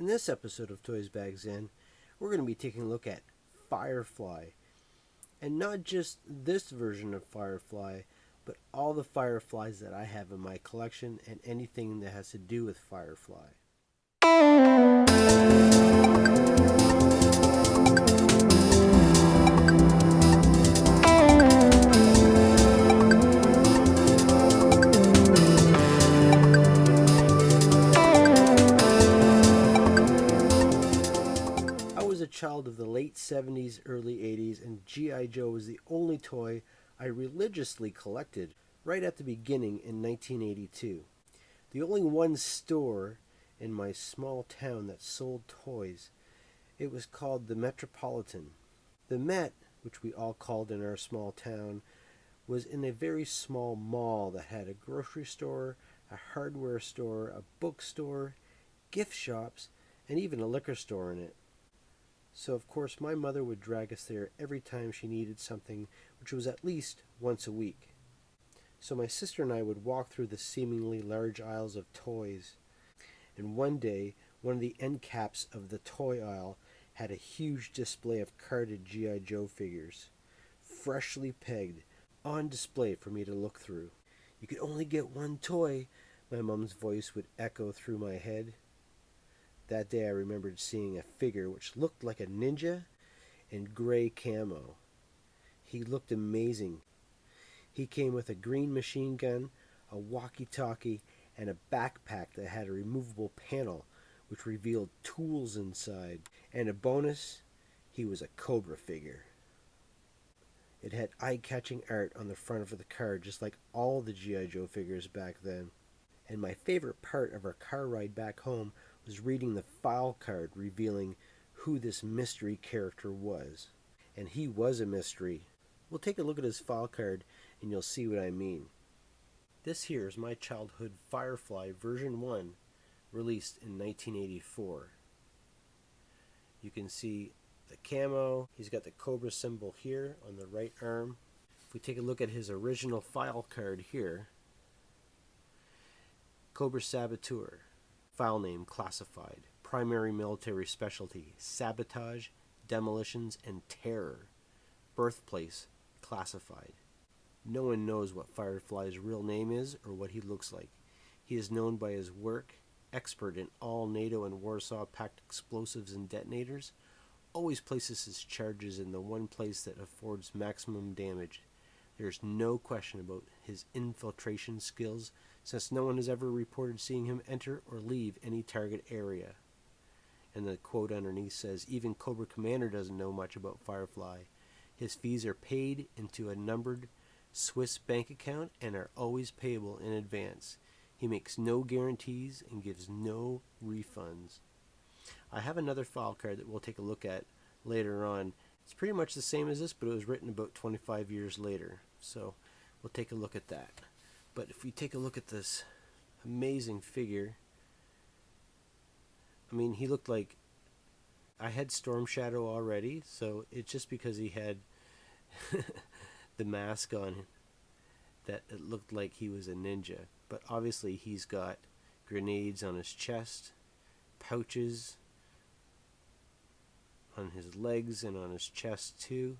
In this episode of Toys Bags In, we're going to be taking a look at Firefly. And not just this version of Firefly, but all the Fireflies that I have in my collection and anything that has to do with Firefly. Child of the late 70s, early 80s, and G.I. Joe was the only toy I religiously collected right at the beginning in 1982. The only one store in my small town that sold toys. It was called the Metropolitan. The Met, which we all called in our small town, was in a very small mall that had a grocery store, a hardware store, a bookstore, gift shops, and even a liquor store in it. So, of course, my mother would drag us there every time she needed something, which was at least once a week. So my sister and I would walk through the seemingly large aisles of toys. And one day, one of the end caps of the toy aisle had a huge display of carded G.I. Joe figures, freshly pegged, on display for me to look through. You could only get one toy, my mom's voice would echo through my head. That day I remembered seeing a figure which looked like a ninja in gray camo. He looked amazing. He came with a green machine gun, a walkie-talkie, and a backpack that had a removable panel which revealed tools inside. And a bonus, he was a Cobra figure. It had eye-catching art on the front of the card, just like all the G.I. Joe figures back then. And my favorite part of our car ride back home was reading the file card revealing who this mystery character was. And he was a mystery. We'll take a look at his file card and you'll see what I mean. This here is my childhood Firefly version 1, released in 1984. You can see the camo. He's got the Cobra symbol here on the right arm. If we take a look at his original file card here, Cobra Saboteur. File name classified. Primary military specialty: sabotage, demolitions, and terror. Birthplace classified. No one knows what Firefly's real name is or what he looks like. He is known by his work, expert in all NATO and Warsaw Pact explosives and detonators, always places his charges in the one place that affords maximum damage. There's no question about his infiltration skills, since no one has ever reported seeing him enter or leave any target area. And the quote underneath says, even Cobra Commander doesn't know much about Firefly. His fees are paid into a numbered Swiss bank account and are always payable in advance. He makes no guarantees and gives no refunds. I have another file card that we'll take a look at later on. It's pretty much the same as this, but it was written about 25 years later. So we'll take a look at that. But if we take a look at this amazing figure, I mean, he looked like, I had Storm Shadow already, so it's just because he had the mask on that it looked like he was a ninja. But obviously he's got grenades on his chest, pouches on his legs and on his chest too.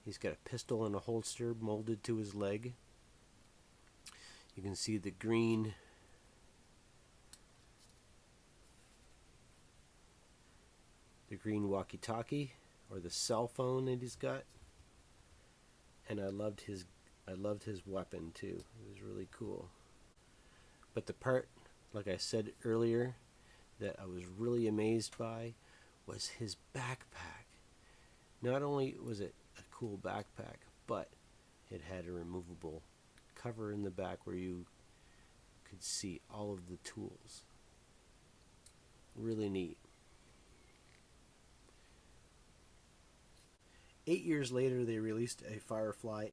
He's got a pistol in a holster molded to his leg. You can see the green walkie-talkie or the cell phone that he's got. And I loved his weapon too. It was really cool. But the part, like I said earlier, that I was really amazed by was his backpack. Not only was it a cool backpack, but it had a removable cover in the back where you could see all of the tools. Really neat. 8 years later, they released a Firefly.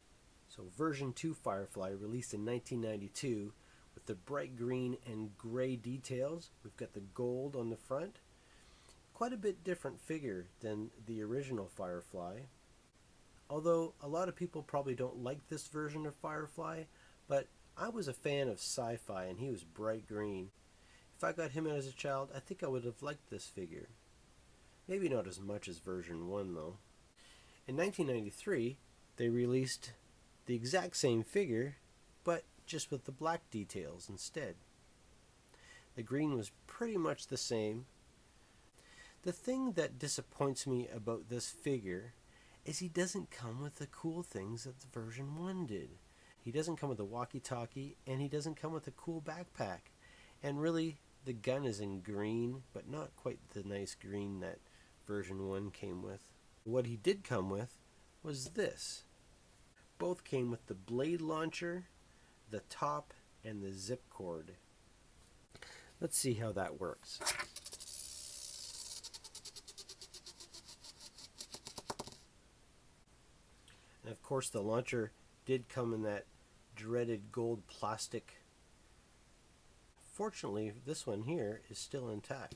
So version 2 Firefly, released in 1992, with the bright green and gray details. We've got the gold on the front. Quite a bit different figure than the original Firefly. Although a lot of people probably don't like this version of Firefly, but I was a fan of sci-fi and he was bright green. If I got him as a child, I think I would have liked this figure. Maybe not as much as version 1 though. In 1993, they released the exact same figure, but just with the black details instead. The green was pretty much the same. The thing that disappoints me about this figure is he doesn't come with the cool things that the version 1 did. He doesn't come with a walkie-talkie, and he doesn't come with a cool backpack. And really, the gun is in green, but not quite the nice green that version 1 came with. What he did come with was this. Both came with the blade launcher, the top, and the zip cord. Let's see how that works. And of course the launcher did come in that dreaded gold plastic. Fortunately, this one here is still intact.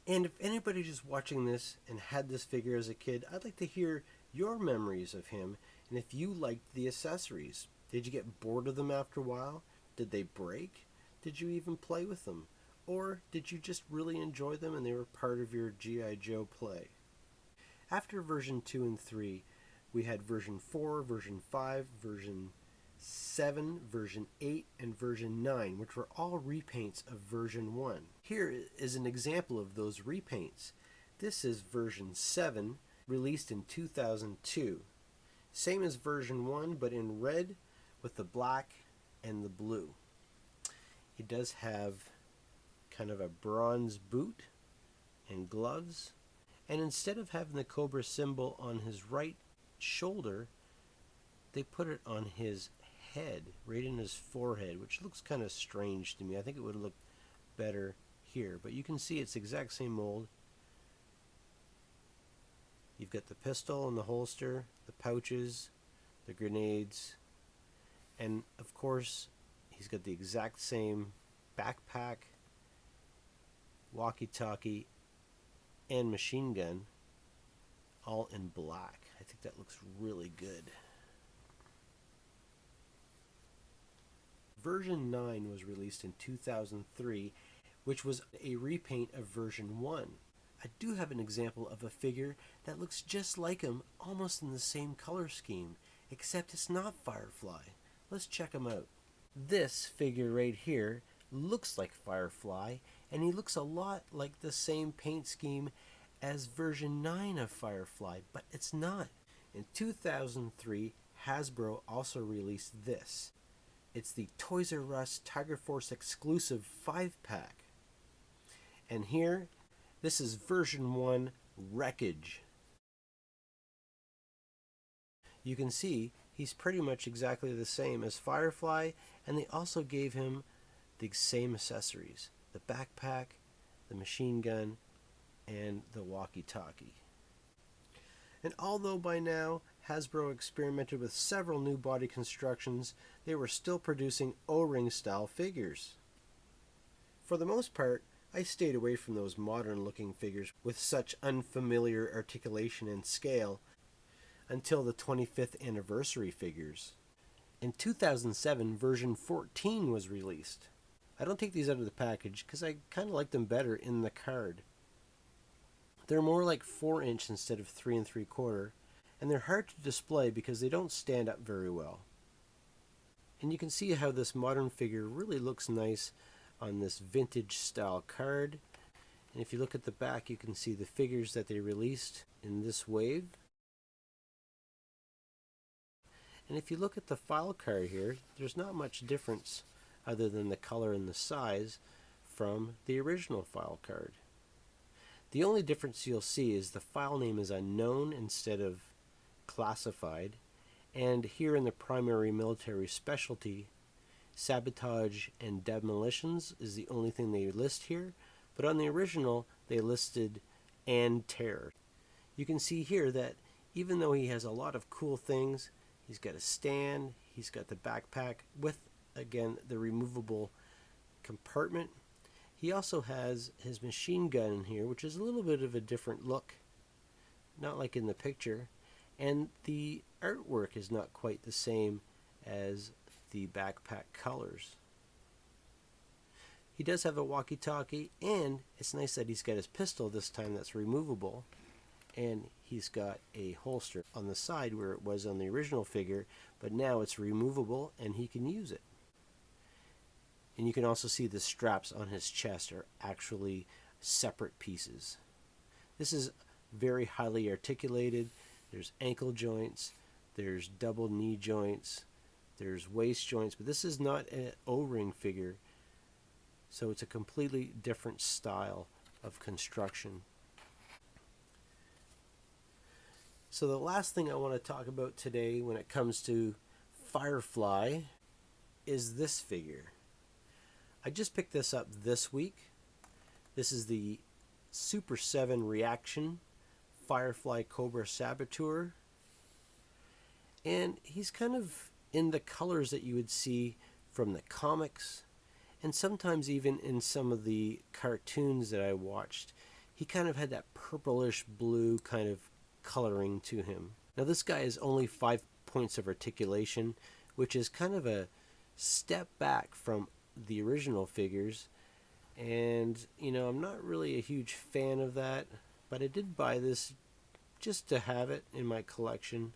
And if anybody's just watching this and had this figure as a kid, I'd like to hear your memories of him and if you liked the accessories. Did you get bored of them after a while? Did they break? Did you even play with them? Or did you just really enjoy them and they were part of your G.I. Joe play? After version 2 and 3, we had version 4, version 5, version 7, version 8, and version 9, which were all repaints of version 1. Here is an example of those repaints. This is version 7, released in 2002. Same as version 1, but in red with the black and the blue. It does have kind of a bronze boot and gloves. And instead of having the Cobra symbol on his right shoulder, they put it on his head, right in his forehead, which looks kind of strange to me. I think it would look better here. But you can see it's the exact same mold. You've got the pistol and the holster, the pouches, the grenades, and of course he's got the exact same backpack, walkie-talkie, and machine gun, all in black. I think that looks really good. Version 9 was released in 2003, which was a repaint of version 1. I do have an example of a figure that looks just like him, almost in the same color scheme, except it's not Firefly. Let's check him out. This figure right here looks like Firefly, and he looks a lot like the same paint scheme as version 9 of Firefly, but it's not. In 2003, Hasbro also released this. It's the Toys R Us Tiger Force exclusive 5-pack. And here, this is version 1 Wreckage. You can see he's pretty much exactly the same as Firefly, and they also gave him the same accessories. The backpack, the machine gun, and the walkie-talkie. And although by now Hasbro experimented with several new body constructions, they were still producing O-ring style figures. For the most part, I stayed away from those modern looking figures with such unfamiliar articulation and scale until the 25th anniversary figures. In 2007, version 14 was released. I don't take these out of the package because I kind of like them better in the card. They're more like 4-inch instead of 3 3/4, and they're hard to display because they don't stand up very well. And you can see how this modern figure really looks nice on this vintage style card. And if you look at the back, you can see the figures that they released in this wave. And if you look at the file card here, there's not much difference other than the color and the size from the original file card. The only difference you'll see is the file name is unknown instead of classified, and here in the primary military specialty, sabotage and demolitions is the only thing they list here, but on the original they listed and terror. You can see here that even though he has a lot of cool things, he's got a stand, he's got the backpack with, again, the removable compartment. He also has his machine gun in here, which is a little bit of a different look, not like in the picture, and the artwork is not quite the same as the backpack colors. He does have a walkie-talkie, and it's nice that he's got his pistol this time that's removable. And he's got a holster on the side where it was on the original figure, but now it's removable and he can use it. And you can also see the straps on his chest are actually separate pieces. This is very highly articulated. There's ankle joints, there's double knee joints, there's waist joints, but this is not an O-ring figure, so it's a completely different style of construction. So the last thing I want to talk about today when it comes to Firefly is this figure. I just picked this up this week. This is the Super 7 Reaction Firefly Cobra Saboteur. And he's kind of in the colors that you would see from the comics, and sometimes even in some of the cartoons that I watched. He kind of had that purplish blue kind of coloring to him. Now this guy is only 5 points of articulation, which is kind of a step back from the original figures, and I'm not really a huge fan of that, but I did buy this just to have it in my collection.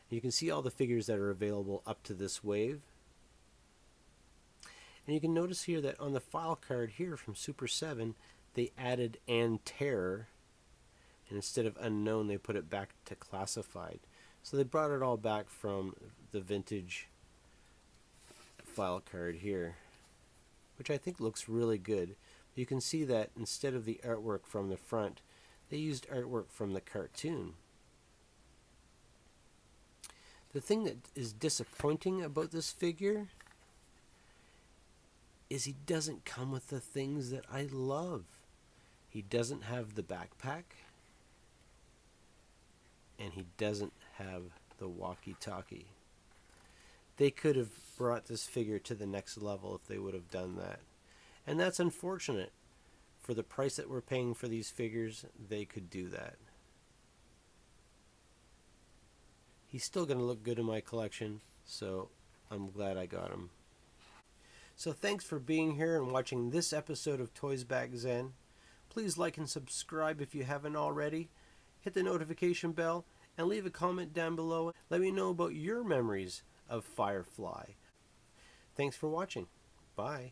You can see all the figures that are available up to this wave, and you can notice here that on the file card here from Super 7 they added "and Terror," and instead of "unknown" they put it back to "classified." So they brought it all back from the vintage file card here, which I think looks really good. You can see that instead of the artwork from the front, they used artwork from the cartoon. The thing that is disappointing about this figure is he doesn't come with the things that I love. He doesn't have the backpack, and he doesn't have the walkie-talkie. They could have brought this figure to the next level if they would have done that. And that's unfortunate. For the price that we're paying for these figures, they could do that. He's still going to look good in my collection, so I'm glad I got him. So thanks for being here and watching this episode of Toys Back Zen. Please like and subscribe if you haven't already. Hit the notification bell and leave a comment down below. Let me know about your memories of Firefly. Thanks for watching. Bye.